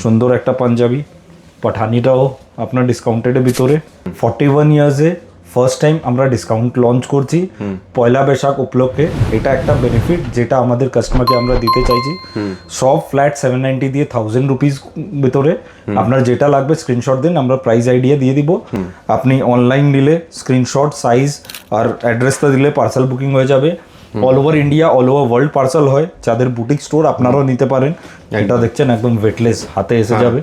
সুন্দর একটা পাঞ্জাবি, পাঠানিটাও আপনার ডিসকাউন্টেডের ভিতরে। 41 ইয়ার্সে ফার্স্ট টাইম আমরা ডিসকাউন্ট লঞ্চ করছি পয়লা বৈশাখ উপলক্ষে। এটা একটা বেনিফিট যেটা আমাদের কাস্টমারকে আমরা দিতে চাইছি। সব ফ্ল্যাট 790 দিয়ে 1000 রুপিস ভিতরে। আপনার যেটা লাগবে স্ক্রিনশট দিন, আমরা প্রাইস আইডিয়া দিয়ে দিব। আপনি অনলাইন নিলে স্ক্রিনশট, সাইজ আর অ্যাড্রেসটা দিলে পার্সেল বুকিং হয়ে যাবে। All over India, all over world parcel হয়। যাদের বুটিক স্টোর আপনারাও নিতে পারেন। এটা দেখছেন একদম ওয়েটলেস, হাতে এসে যাবে।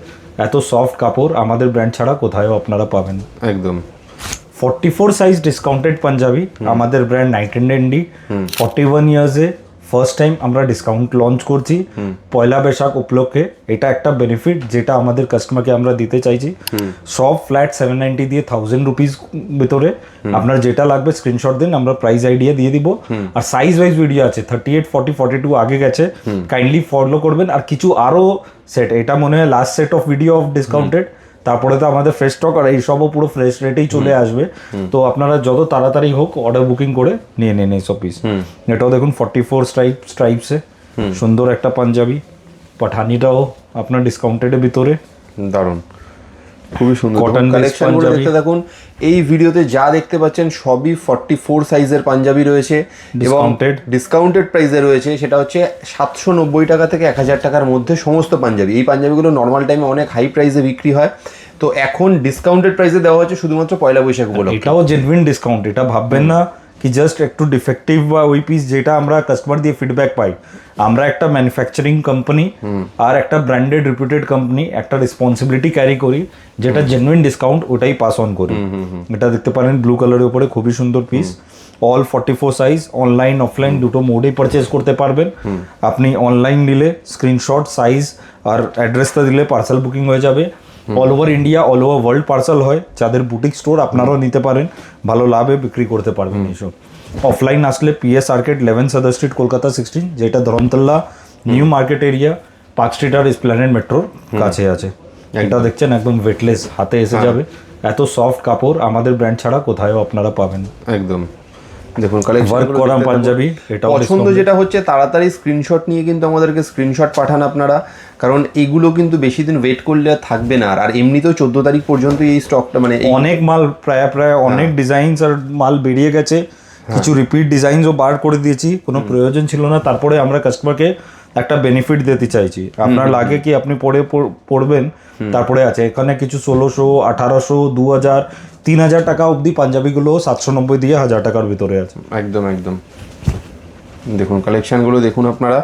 এত সফট কাপড় আমাদের ব্র্যান্ড ছাড়া কোথাও আপনারা পাবেন। একদম 44 সাইজ ডিসকাউন্টেড পাঞ্জাবি, আমাদের ব্র্যান্ড নাইট অ্যান্ড ড্যান্ডি। 41 ইয়ার্সে ফার্স্ট টাইম আমরা ডিসকাউন্ট লঞ্চ করছি পয়লা বৈশাখ উপলক্ষে। এটা একটা বেনিফিট যেটা আমাদের কাস্টমারকে আমরা দিতে চাইছি। সব ফ্ল্যাট 790 দিয়ে 1000 রুপিস ভিতরে। আপনার যেটা লাগবে স্ক্রিনশট দিন, আমরা প্রাইস আইডিয়া দিয়ে দিব। আর সাইজ ওয়াইজ ভিডিও আছে, 38, 40, 42 আগে গেছে, কাইন্ডলি ফলো করবেন। আর কিছু আরও সেট, এটা মনে হয় last set of video of discounted. তারপরে তো আমাদের ফ্রেশ স্টক আর এইসবও পুরো ফ্রেশ রেটেই চলে আসবে। তো আপনারা যত তাড়াতাড়ি হোক অর্ডার বুকিং করে নিয়ে নেন এইসব পিস। এটাও দেখুন 44 স্ট্রাইপসে সুন্দর একটা পাঞ্জাবি, পাঠানিটাও আপনার ডিসকাউন্টেডের ভিতরে। দারুণ, খুবই সুন্দর কটন কালেকশনগুলো দেখতে দেখুন। এই ভিডিওতে যা দেখতে পাচ্ছেন সবই 44 সাইজের পাঞ্জাবি রয়েছে এবং ডিসকাউন্টেড প্রাইসে রয়েছে। সেটা হচ্ছে 790 টাকা থেকে 1000 টাকার মধ্যে সমস্ত পাঞ্জাবি। এই পাঞ্জাবিগুলো নর্মাল টাইমে অনেক হাই প্রাইসে বিক্রি হয়, তো এখন ডিসকাউন্টেড প্রাইসে দেওয়া হচ্ছে শুধুমাত্র পয়লা বৈশাখ উপলক্ষে। এটাও জেনুইন ডিসকাউন্ট, এটা ভাববেন না কি জাস্ট একটু ডিফেক্টিভ বা ওই পিস। যেটা আমরা কাস্টমার দিয়ে ফিডব্যাক পাই, আমরা একটা ম্যানুফ্যাকচারিং কোম্পানি আর একটা ব্র্যান্ডেড রিপুটেড কোম্পানি, একটা রেসপন্সিবিলিটি ক্যারি করি। যেটা জেনুইন ডিসকাউন্ট ওটাই পাস অন করি। এটা দেখতে পারেন ব্লু কালারের উপরে, খুবই সুন্দর piece. All 44 size, online offline দুটো মোডেই পারচেজ করতে পারবেন। আপনি অনলাইন নিলে স্ক্রিনশট, সাইজ আর অ্যাড্রেসটা দিলে পার্সেল বুকিং হয়ে যাবে। All over India, all over world parcel হয়। যাদের বুটিক স্টোর আপনারাও নিতে পারেন, ভালো লাভে বিক্রি করতে পারবেন এইসব। অফলাইন আসলে PS arcade 11 Sudder street, Kolkata 16, যেটা Dharmatala New Market area, Park Street আর এসপ্ল্যানেড মেট্রোর কাছে আছে। এটা দেখছেন একদম ওয়েটলেস, হাতে এসে যাবে। এত সফট কাপড় আমাদের ব্র্যান্ড ছাড়া কোথাও আপনারা পাবেন। একদম দেখুন কালেকশন করা পাঞ্জাবি, এটা পছন্দ যেটা হচ্ছে তাড়াতাড়ি স্ক্রিনশট নিয়ে কিন্তু আমাদেরকে স্ক্রিনশট পাঠান আপনারা, কারণ এগুলো কিন্তু বেশি দিন ওয়েট করলে থাকবে না। আর এমনিতেও 14 তারিখ পর্যন্ত এই স্টকটা, মানে অনেক মাল প্রায় অনেক ডিজাইনস আর মাল বেরিয়ে গেছে। কিছু রিপিট ডিজাইনসও বার করে দিয়েছি, কোনো প্রয়োজন ছিল না। তারপরে আমরা কাস্টমারকে একটা বেনিফিট দিতে চাইছি। আপনার লাগে কি আপনি পড়বেন, তারপরে আছে এখানে কিছু 1600, 1800, 2000, 3000 টাকা অবধি পাঞ্জাবিগুলো 790 দিয়ে 1000 টাকার ভিতরে আছে। একদম একদম দেখুন কালেকশনগুলো দেখুন আপনারা।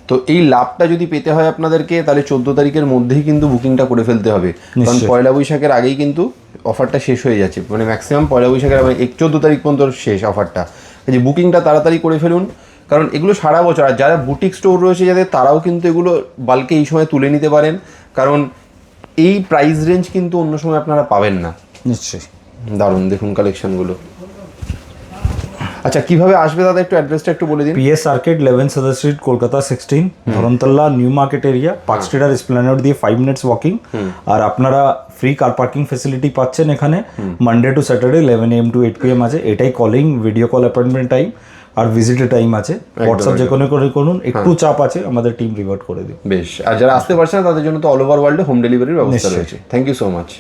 তো এই লাভটা যদি পেতে হয় আপনাদেরকে, তাহলে 14 তারিখের মধ্যেই কিন্তু বুকিংটা করে ফেলতে হবে, কারণ পয়লা বৈশাখের আগেই কিন্তু অফারটা শেষ হয়ে যাচ্ছে। মানে ম্যাক্সিমাম পয়লা বৈশাখের 14 তারিখ পর্যন্ত শেষ অফারটা। যে বুকিংটা তাড়াতাড়ি করে ফেলুন, কারণ এগুলো সারা বছর। আর যারা বুটিক স্টোর রয়েছে যাদের, তারাও কিন্তু এগুলো বাল্কে এই সময় তুলে নিতে পারেন, কারণ এই প্রাইস রেঞ্জ কিন্তু অন্য সময় আপনারা পাবেন না। নিশ্চয়ই দারুণ দেখুন কালেকশনগুলো। আচ্ছা, কিভাবে আসবে দাদা, একটু অ্যাড্রেসটা একটু বলে দিন। PS arcade 11 Sudder street, Kolkata 16, Dharmatala New Market area, Park Street আর এসপ্ল্যানেড দিয়ে 5 মিনিটস ওয়াকিং। আর আপনারা ফ্রি কার পার্কিং ফেসিলিটি পাচ্ছেন এখানে। Monday to Saturday 11 AM to 8 PM আছে। এটাই calling, video call appointment time আর ভিজিটের টাইম আছে। হোয়াটসঅ্যাপ যে কোনো করে করুন, একটু চাপ আছে আমাদের টিম রিভার্ট করে দিই। বেশ, আর যারা আসতে পারছে না তাদের জন্য তো অল ওভার ওয়ার্ল্ডে হোম ডেলিভারির ব্যবস্থা রয়েছে। Thank you so much.